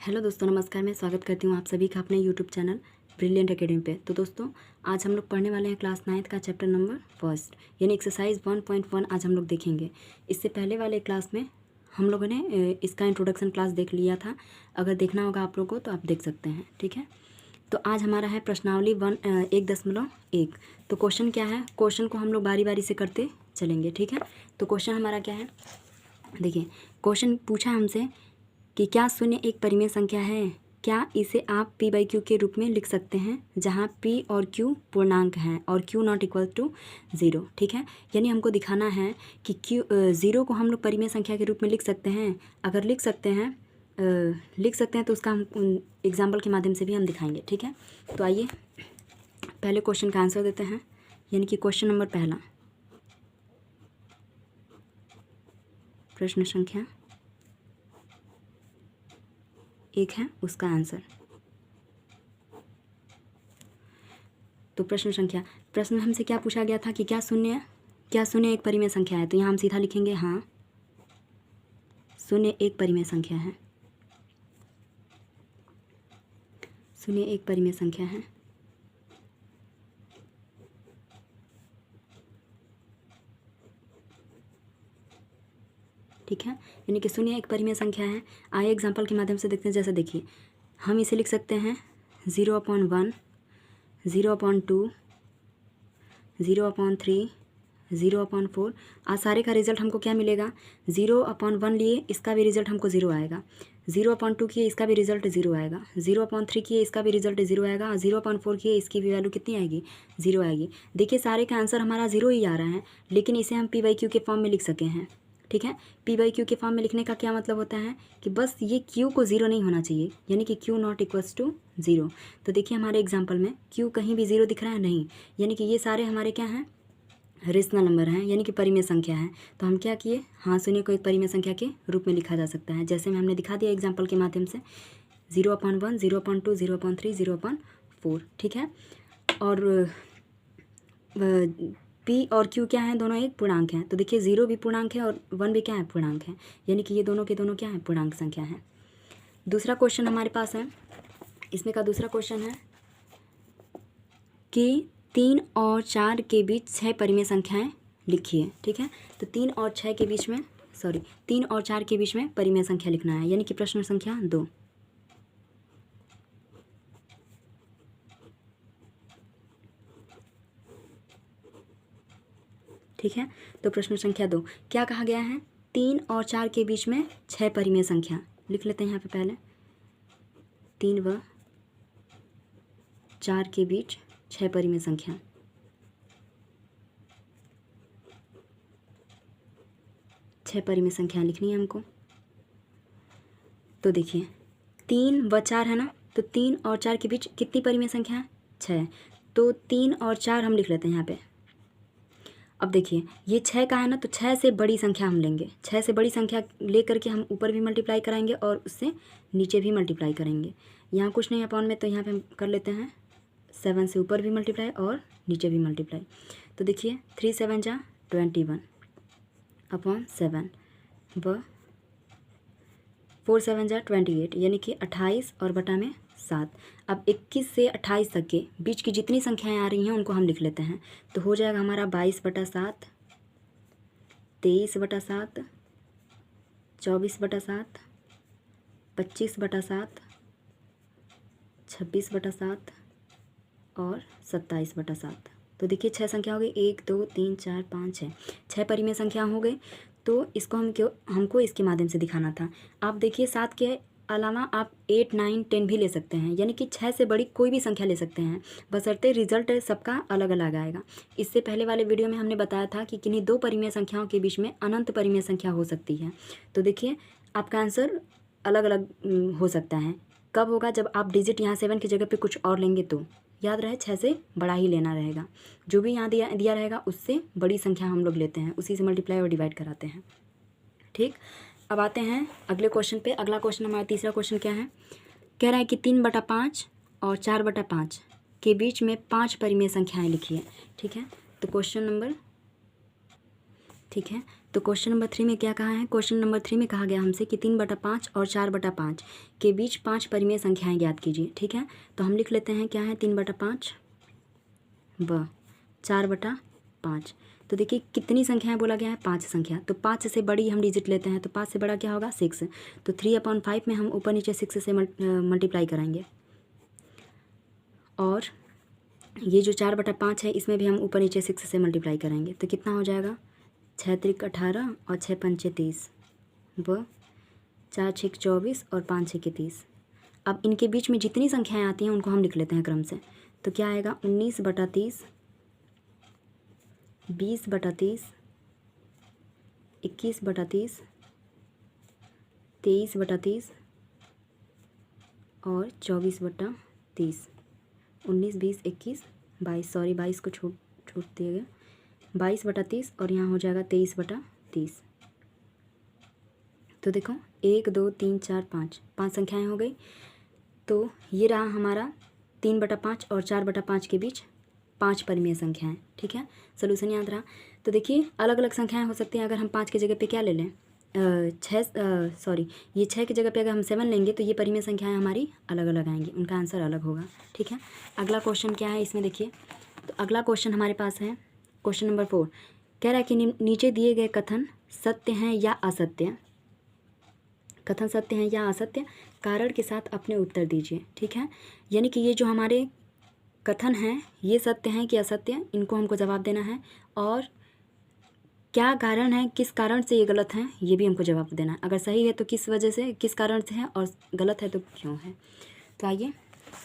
Hello दोस्तों, नमस्कार। मैं स्वागत करती हूँ आप सभी का अपने यूट्यूब चैनल ब्रिलियंट एकेडमी पे। तो दोस्तों, आज हम लोग पढ़ने वाले हैं क्लास 9th का चैप्टर नंबर फर्स्ट यानी एक्सरसाइज 1.1 आज हम लोग देखेंगे। इससे पहले वाले क्लास में हम लोगों ने इसका इंट्रोडक्शन क्लास देख लिया था। अगर देखना होगा आप लोगों को तो आप देख सकते हैं, ठीक है। तो आज हमारा है प्रश्नावली 1.1। तो क्वेश्चन क्या है, क्वेश्चन को हम लोग बारी बारी से करते चलेंगे, ठीक है। तो क्वेश्चन हमारा क्या है, देखिए। क्वेश्चन पूछा हमसे कि क्या शून्य एक परिमेय संख्या है, क्या इसे आप p बाई क्यू के रूप में लिख सकते हैं जहां p और q पूर्णांक हैं और q नॉट इक्वल टू 0, ठीक है। यानी हमको दिखाना है कि q 0 को हम लोग परिमेय संख्या के रूप में लिख सकते हैं। अगर लिख सकते हैं तो उसका हम एग्जाम्पल के माध्यम से भी हम दिखाएंगे, ठीक है। तो आइए पहले क्वेश्चन का आंसर देते हैं, यानी कि क्वेश्चन नंबर पहला, प्रश्न संख्या 1 है उसका आंसर। तो प्रश्न हमसे क्या पूछा गया था कि क्या शून्य एक परिमेय संख्या है। तो यहाँ हम सीधा लिखेंगे हाँ, शून्य एक परिमेय संख्या है। शून्य एक परिमेय संख्या है। ठीक है, यानी कि शून्य एक परिमेय संख्या है। आइए एग्जाम्पल के माध्यम से देखते हैं। जैसे देखिए, हम इसे लिख सकते हैं 0/1, 0/2, 0/3, 0/4। आज सारे का रिजल्ट हमको क्या मिलेगा, 0/1 लिए इसका भी रिजल्ट हमको 0 आएगा, 0/2 किए इसका भी रिजल्ट 0 आएगा, 0/3 किए इसका भी रिजल्ट 0 आएगा, और 0/4 किए इसकी भी वैल्यू कितनी आएगी, 0 आएगी। देखिए सारे का आंसर हमारा 0 ही आ रहा है, लेकिन इसे हम p बाई क्यू के फॉर्म में लिख सके हैं, ठीक है। p बाई क्यू के फॉर्म में लिखने का क्या मतलब होता है कि बस ये q को 0 नहीं होना चाहिए, यानी कि q नॉट इक्वल्स टू 0। तो देखिए हमारे एग्जाम्पल में q कहीं भी 0 दिख रहा है नहीं, यानी कि ये सारे हमारे क्या हैं, रेशनल नंबर हैं, यानी कि परिमेय संख्या है। तो हम क्या किए, हाँ शून्य को एक परिमेय संख्या के रूप में लिखा जा सकता है, जैसे में हमने दिखा दिया एग्जाम्पल के माध्यम से 0/1, 0/2, 0/3, 0/4, ठीक है। और p और q क्या है, दोनों एक पूर्णांक हैं। तो देखिए 0 भी पूर्णांक है और 1 भी क्या है, पूर्णांक है, यानी कि ये दोनों के दोनों क्या है, पूर्णांक संख्या है। दूसरा क्वेश्चन हमारे पास है, इसमें का दूसरा क्वेश्चन है कि 3 और 4 के बीच 6 परिमेय संख्याएं लिखिए, ठीक है। तो 3 और 4 के बीच में परिमेय संख्या लिखना है, यानी कि प्रश्न संख्या 2। ठीक है, तो प्रश्न संख्या 2 क्या कहा गया है, 3 और 4 के बीच में 6 परिमेय संख्या लिख लेते हैं यहाँ पे पहले। 3 व 4 के बीच 6 परिमेय संख्या, छः परिमेय संख्या लिखनी है हमको। तो देखिए 3 व 4 है ना, तो 3 और 4 के बीच कितनी परिमेय संख्या है, 6। तो 3 और 4 हम लिख लेते हैं यहाँ पे। अब देखिए ये 6 का है ना, तो 6 से बड़ी संख्या हम लेंगे, 6 से बड़ी संख्या ले करके हम ऊपर भी मल्टीप्लाई कराएंगे और उससे नीचे भी मल्टीप्लाई करेंगे। यहाँ कुछ नहीं अपॉन में, तो यहाँ पे हम कर लेते हैं 7 से ऊपर भी मल्टीप्लाई और नीचे भी मल्टीप्लाई। तो देखिए 3 7 जा 21 अपॉन 7 व 4 7 जा 28, यानी कि 28 और बटा में 7। अब 21 से 28 तक के बीच की जितनी संख्याएं आ रही हैं उनको हम लिख लेते हैं। तो हो जाएगा हमारा 22/7, 23/7, 24/7, 25/7, 26/7 और 27/7। तो देखिए 6 संख्या हो गई, 1 2 3 4 5 6, 6 परिमेय संख्या हो गई। तो इसको हमको इसके माध्यम से दिखाना था। आप देखिए 7 के अलावा आप 8 9 10 भी ले सकते हैं, यानी कि 6 से बड़ी कोई भी संख्या ले सकते हैं, बशर्ते रिजल्ट सबका अलग अलग आएगा। इससे पहले वाले वीडियो में हमने बताया था कि किन्हीं 2 परिमेय संख्याओं के बीच में अनंत परिमेय संख्या हो सकती है। तो देखिए आपका आंसर अलग अलग हो सकता है। कब होगा, जब आप डिजिट यहाँ 7 की जगह पे कुछ और लेंगे, तो याद रहे 6 से बड़ा ही लेना रहेगा। जो भी यहाँ दिया रहेगा उससे बड़ी संख्या हम लोग लेते हैं, उसी से मल्टीप्लाई और डिवाइड कराते हैं, ठीक। अब आते हैं अगले क्वेश्चन पे। अगला क्वेश्चन हमारा तीसरा क्वेश्चन क्या है, कह रहा है कि 3/5 और 4/5 के बीच में 5 परिमेय संख्याएं लिखिए, ठीक है। तो क्वेश्चन नंबर, ठीक है, तो क्वेश्चन नंबर 3 में क्या कहा है? क्वेश्चन नंबर 3 में कहा गया हमसे कि 3/5 और 4/5 के बीच 5 परिमेय संख्याएं ज्ञात कीजिए। ठीक है, तो हम लिख लेते हैं क्या है 3/5 व 4/5। तो देखिए कितनी संख्याएं बोला गया है? 5 संख्या। तो 5 से बड़ी हम डिजिट लेते हैं, तो 5 से बड़ा क्या होगा? 6। तो 3/5 में हम ऊपर नीचे 6 से मल्टीप्लाई कराएंगे, और ये जो 4/5 है इसमें भी हम ऊपर नीचे 6 से मल्टीप्लाई करेंगे। तो कितना हो जाएगा? 6 त्रिक 18 और 6 पंचे 30 व 4 छः 24 और 5 छः 30। अब इनके बीच में जितनी संख्याएं आती हैं उनको हम लिख लेते हैं क्रम से। तो क्या आएगा? 19/30, 20/30, 21/30, 23/30 और 24/30। 19, 20, 21, 22, सॉरी 22 को छूट दिया गया, 22/30 और यहाँ हो जाएगा 23/30। तो देखो 1 2 3 4 5 संख्याएं हो गई। तो ये रहा हमारा 3/5 और 4/5 के बीच 5 परिमेय संख्याएं। ठीक है, सोल्यूशन याद रहा। तो देखिए अलग अलग संख्याएं हो सकती हैं। अगर हम 5 की जगह पे क्या ले लें, 6 ये 6 की जगह पे अगर हम 7 लेंगे तो ये परिमेय संख्याएं हमारी अलग अलग आएंगी, उनका आंसर अलग होगा। ठीक है, अगला क्वेश्चन क्या है इसमें देखिए। तो अगला क्वेश्चन हमारे पास है क्वेश्चन नंबर 4। कह रहा है कि नीचे दिए गए कथन सत्य हैं या असत्य, कथन सत्य हैं या असत्य, कारण के साथ अपने उत्तर दीजिए। ठीक है, यानी कि ये जो हमारे कथन हैं ये सत्य हैं कि असत्य, इनको हमको जवाब देना है, और क्या कारण है, किस कारण से ये गलत है, ये भी हमको जवाब देना है। अगर सही है तो किस वजह से, किस कारण से है, और गलत है तो क्यों है। तो आइए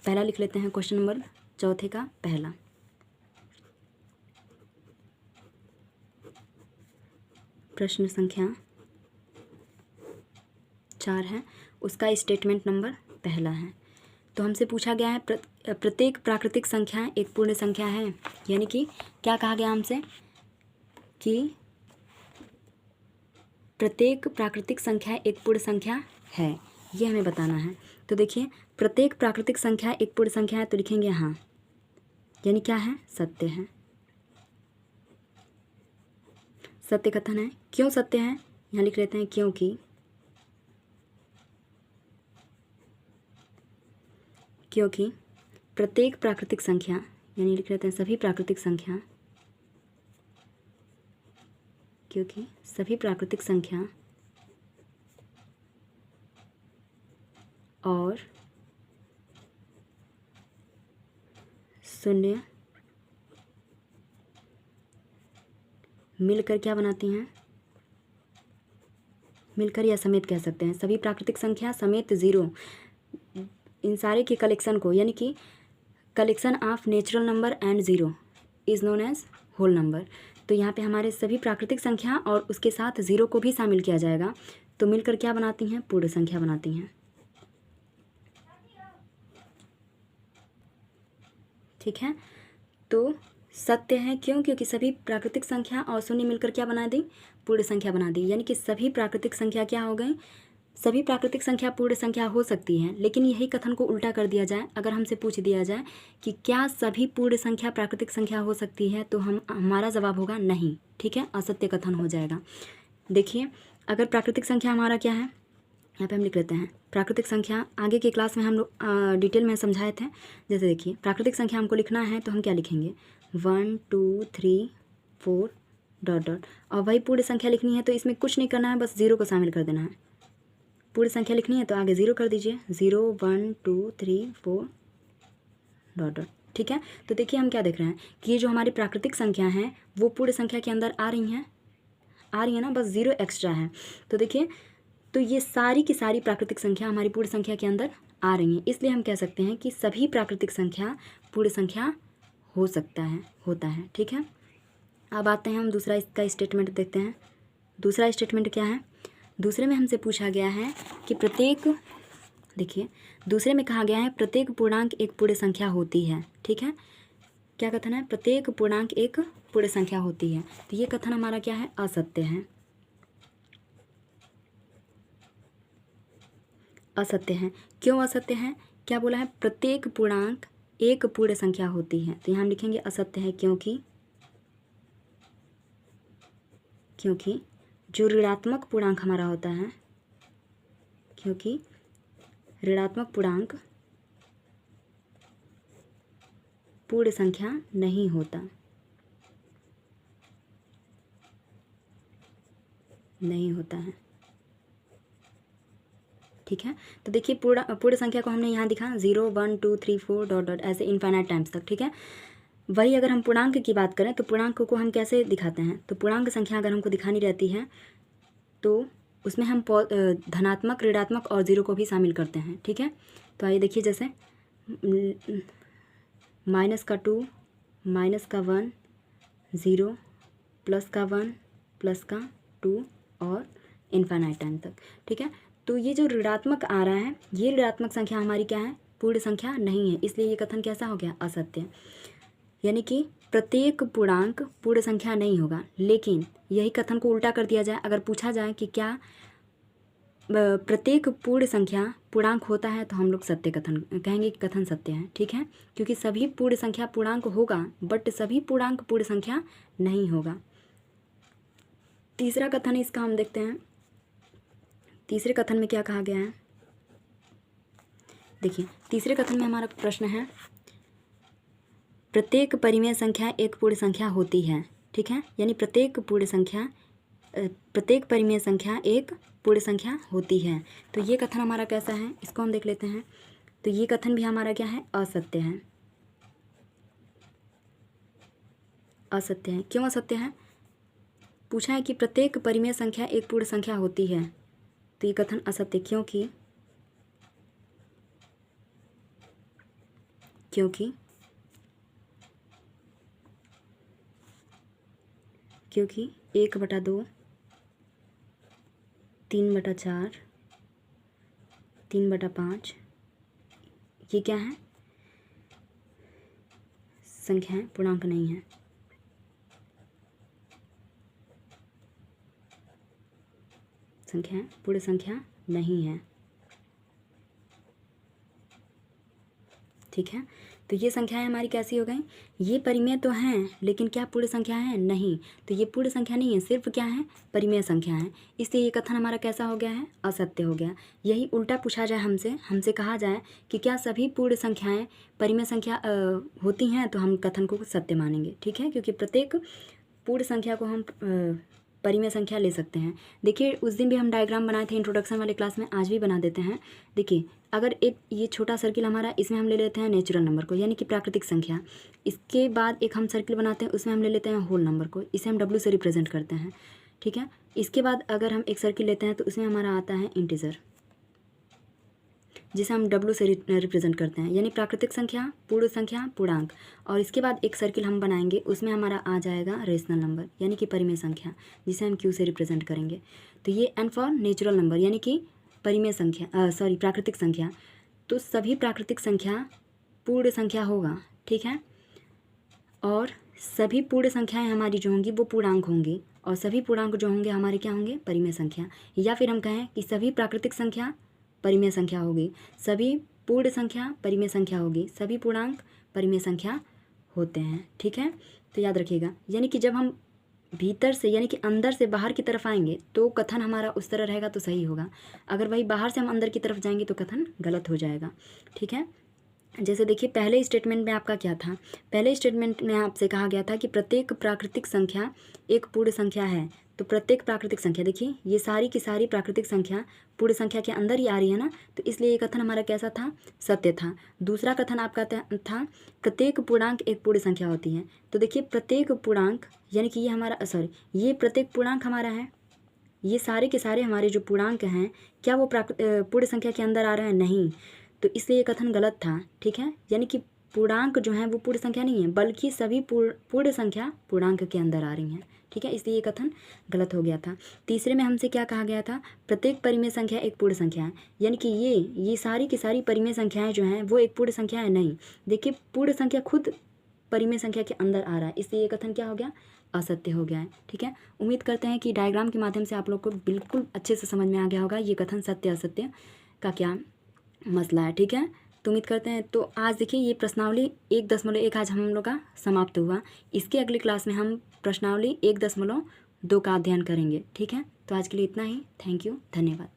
पहला लिख लेते हैं, क्वेश्चन नंबर 4 का पहला। प्रश्न संख्या 4 है, उसका स्टेटमेंट नंबर पहला है। तो हमसे पूछा गया है प्रत्येक प्राकृतिक संख्या एक पूर्ण संख्या है, यानी कि क्या कहा गया हमसे कि प्रत्येक प्राकृतिक संख्या एक पूर्ण संख्या है, ये हमें बताना है। तो देखिए प्रत्येक प्राकृतिक संख्या एक पूर्ण संख्या है, तो लिखेंगे हाँ, यानी क्या है? सत्य है, सत्य कथन है। क्यों सत्य है? यहाँ लिख लेते हैं क्योंकि प्रत्येक प्राकृतिक संख्या, यानी लिख लेते हैं सभी प्राकृतिक संख्या, क्योंकि सभी प्राकृतिक संख्या और शून्य मिलकर क्या बनाती हैं? मिलकर या समेत कह सकते हैं, सभी प्राकृतिक संख्या समेत ज़ीरो, इन सारे के कलेक्शन को, यानी कि collection of natural number and zero is known as whole number. तो यहाँ पे हमारे सभी प्राकृतिक संख्या और उसके साथ ज़ीरो को भी शामिल किया जाएगा, तो मिलकर क्या बनाती हैं? पूर्ण संख्या बनाती हैं। ठीक है, तो सत्य है क्यों? क्योंकि सभी प्राकृतिक संख्या और शून्य मिलकर क्या बना दी? पूर्ण संख्या बना दी, यानी कि सभी प्राकृतिक संख्या क्या हो गई? सभी प्राकृतिक संख्या पूर्ण संख्या हो सकती है। लेकिन यही कथन को उल्टा कर दिया जाए, अगर हमसे पूछ दिया जाए कि क्या सभी पूर्ण संख्या प्राकृतिक संख्या हो सकती है, तो हमारा जवाब होगा नहीं। ठीक है, असत्य कथन हो जाएगा। देखिए अगर प्राकृतिक संख्या हमारा क्या है, यहाँ पे हम लिख लेते हैं प्राकृतिक संख्या, आगे की क्लास में हम लोग डिटेल में समझाए थे। जैसे देखिए प्राकृतिक संख्या हमको लिखना है तो हम क्या लिखेंगे? 1 2 3 4 ... और वही पूर्ण संख्या लिखनी है तो इसमें कुछ नहीं करना है, बस ज़ीरो को शामिल कर देना है। पूर्ण संख्या लिखनी है तो आगे ज़ीरो कर दीजिए, 0 1 2 3 4 ... ठीक है, तो देखिए हम क्या देख रहे हैं कि ये जो हमारी प्राकृतिक संख्या हैं वो पूर्ण संख्या के अंदर आ रही है ना, बस ज़ीरो एक्स्ट्रा है। तो देखिए तो ये सारी की सारी प्राकृतिक संख्या हमारी पूर्ण संख्या के अंदर आ रही हैं, इसलिए हम कह सकते हैं कि सभी प्राकृतिक संख्या पूर्ण संख्या होता है। ठीक है, अब आते हैं हम दूसरा इसका स्टेटमेंट देखते हैं। दूसरा स्टेटमेंट क्या है? दूसरे में हमसे पूछा गया है कि प्रत्येक, देखिए दूसरे में कहा गया है प्रत्येक पूर्णांक एक पूर्ण संख्या होती है। ठीक है, क्या कथन है? प्रत्येक पूर्णांक एक पूर्ण संख्या होती है। तो ये कथन हमारा क्या है? असत्य है, असत्य है। क्यों असत्य है? क्या बोला है? प्रत्येक पूर्णांक एक पूर्ण संख्या होती है, तो यहाँ हम लिखेंगे असत्य है, क्योंकि जो ऋणात्मक पूर्णांक हमारा होता है, क्योंकि ऋणात्मक पूर्णांक पूर्ण संख्या नहीं होता, नहीं होता है। ठीक है, तो देखिए पूर्ण संख्या को हमने यहाँ दिखा 0 1 2 3 4 डॉट डॉट ऐसे इनफाइनाइट टाइम्स तक। ठीक है, वही अगर हम पूर्णांक की बात करें तो पूर्णांक को हम कैसे दिखाते हैं, तो पूर्णांक संख्या अगर हमको दिखानी रहती है तो उसमें हम धनात्मक, ऋणात्मक और 0 को भी शामिल करते हैं। ठीक है, तो आइए देखिए, जैसे माइनस का 2, माइनस का 1, 0, प्लस का 1, प्लस का 2 और इनफाइनाइट टाइम तक। ठीक है, तो ये जो ऋणात्मक आ रहा है, ये ऋणात्मक संख्या हमारी क्या है, पूर्ण संख्या नहीं है, इसलिए ये कथन कैसा हो गया, असत्य। यानी कि प्रत्येक पूर्णांक पूर्ण संख्या नहीं होगा। लेकिन यही कथन को उल्टा कर दिया जाए, अगर पूछा जाए कि क्या प्रत्येक पूर्ण संख्या पूर्णांक होता है, तो हम लोग सत्य कथन कहेंगे कि कथन सत्य है। ठीक है, क्योंकि सभी पूर्ण संख्या पूर्णांक होगा, बट सभी पूर्णांक पूर्ण संख्या नहीं होगा। तीसरा कथन इसका हम देखते हैं, तीसरे कथन में क्या कहा गया है। देखिए, तीसरे कथन में हमारा प्रश्न है, प्रत्येक परिमेय संख्या एक पूर्ण संख्या होती है। ठीक है, यानी प्रत्येक परिमेय संख्या एक पूर्ण संख्या होती है। तो ये कथन हमारा कैसा है, इसको हम देख लेते हैं। तो ये कथन भी हमारा क्या है, असत्य है। असत्य है, क्यों असत्य है, पूछा है कि प्रत्येक परिमेय संख्या एक पूर्ण संख्या होती है, तो ये कथन असत्य, क्योंकि क्योंकि 1/2, 3/4, 3/5 ये क्या है, संख्या है, पूर्णांक नहीं है। संख्या है, पूर्ण संख्या नहीं है। ठीक है, तो ये संख्याएं हमारी कैसी हो गई, ये परिमेय तो हैं लेकिन क्या पूर्ण संख्या है, नहीं। तो ये पूर्ण संख्या नहीं है, सिर्फ क्या है, परिमेय संख्या है, इसलिए ये कथन हमारा कैसा हो गया है, असत्य हो गया। यही उल्टा पूछा जाए हमसे कहा जाए कि क्या सभी पूर्ण संख्याएं परिमेय संख्या होती हैं, तो हम कथन को सत्य मानेंगे। ठीक है, क्योंकि प्रत्येक पूर्ण संख्या को हम परिमेय संख्या ले सकते हैं। देखिए, उस दिन भी हम डायग्राम बनाए थे इंट्रोडक्शन वाले क्लास में, आज भी बना देते हैं। देखिए, अगर एक ये छोटा सर्किल हमारा, इसमें हम ले लेते हैं नेचुरल नंबर को, यानी कि प्राकृतिक संख्या। इसके बाद एक हम सर्किल बनाते हैं, उसमें हम ले लेते हैं होल नंबर को, इसे हम W से रिप्रेजेंट करते हैं। ठीक है, इसके बाद अगर हम एक सर्किल लेते हैं तो उसमें हमारा आता है इंटीजर, जिसे हम W से रिप्रेजेंट करते हैं, यानी प्राकृतिक संख्या, पूर्ण संख्या, पूर्णांक। और इसके बाद एक सर्किल हम बनाएंगे, उसमें हमारा आ जाएगा रेशनल नंबर, यानी कि परिमेय संख्या, जिसे हम Q से रिप्रेजेंट करेंगे। तो ये N फॉर नेचुरल नंबर, यानी कि परिमेय संख्या, प्राकृतिक संख्या। तो सभी प्राकृतिक संख्या पूर्ण संख्या होगा। ठीक है, और सभी पूर्ण संख्याएं हमारी जो होंगी वो पूर्णांक होंगी, और सभी पूर्णांक जो होंगे हमारे क्या होंगे, परिमेय संख्या। या फिर हम कहें कि सभी प्राकृतिक संख्या परिमेय संख्या होगी, सभी पूर्ण संख्या परिमेय संख्या होगी, सभी पूर्णांक परिमेय संख्या होते हैं। ठीक है, तो याद रखिएगा, यानी कि जब हम भीतर से यानी कि अंदर से बाहर की तरफ आएंगे तो कथन हमारा उस तरह रहेगा तो सही होगा, अगर वही बाहर से हम अंदर की तरफ जाएंगे तो कथन गलत हो जाएगा। ठीक है, जैसे देखिए, पहले स्टेटमेंट में आपका क्या था, पहले स्टेटमेंट में आपसे कहा गया था कि प्रत्येक प्राकृतिक संख्या एक पूर्ण संख्या है। तो प्रत्येक प्राकृतिक संख्या, देखिए ये सारी की सारी प्राकृतिक संख्या पूर्ण संख्या के अंदर ही आ रही है ना, तो इसलिए ये कथन हमारा कैसा था, सत्य था। दूसरा कथन आपका था प्रत्येक पूर्णांक एक पूर्ण संख्या होती है। तो देखिए, प्रत्येक पूर्णांक यानी कि ये हमारा ये प्रत्येक पूर्णांक हमारा है, ये सारे के सारे हमारे जो पूर्णांक हैं, क्या वो पूर्ण संख्या के अंदर आ रहे हैं, नहीं। तो इसलिए ये कथन गलत था। ठीक है, यानी कि पूर्णांक जो है वो पूर्ण संख्या नहीं है, बल्कि सभी पूर्ण संख्या पूर्णांक के अंदर आ रही हैं। ठीक है, इसलिए ये कथन गलत हो गया था। तीसरे में हमसे क्या कहा गया था, प्रत्येक परिमेय संख्या एक पूर्ण संख्या है, यानी कि ये सारी की सारी परिमेय संख्याएं जो हैं वो एक पूर्ण संख्या है, नहीं। देखिए, पूर्ण संख्या खुद परिमेय संख्या के अंदर आ रहा है, इसलिए ये कथन क्या हो गया, असत्य हो गया है। ठीक है, उम्मीद करते हैं कि डायग्राम के माध्यम से आप लोग को बिल्कुल अच्छे से समझ में आ गया होगा ये कथन सत्य असत्य का क्या मसला है। ठीक है, तो उम्मीद करते हैं। तो आज देखिए, ये प्रश्नावली 1.1 आज हम लोग का समाप्त हुआ। इसके अगली क्लास में हम प्रश्नावली 1.2 का अध्ययन करेंगे। ठीक है। तो आज के लिए इतना ही। थैंक यू, धन्यवाद।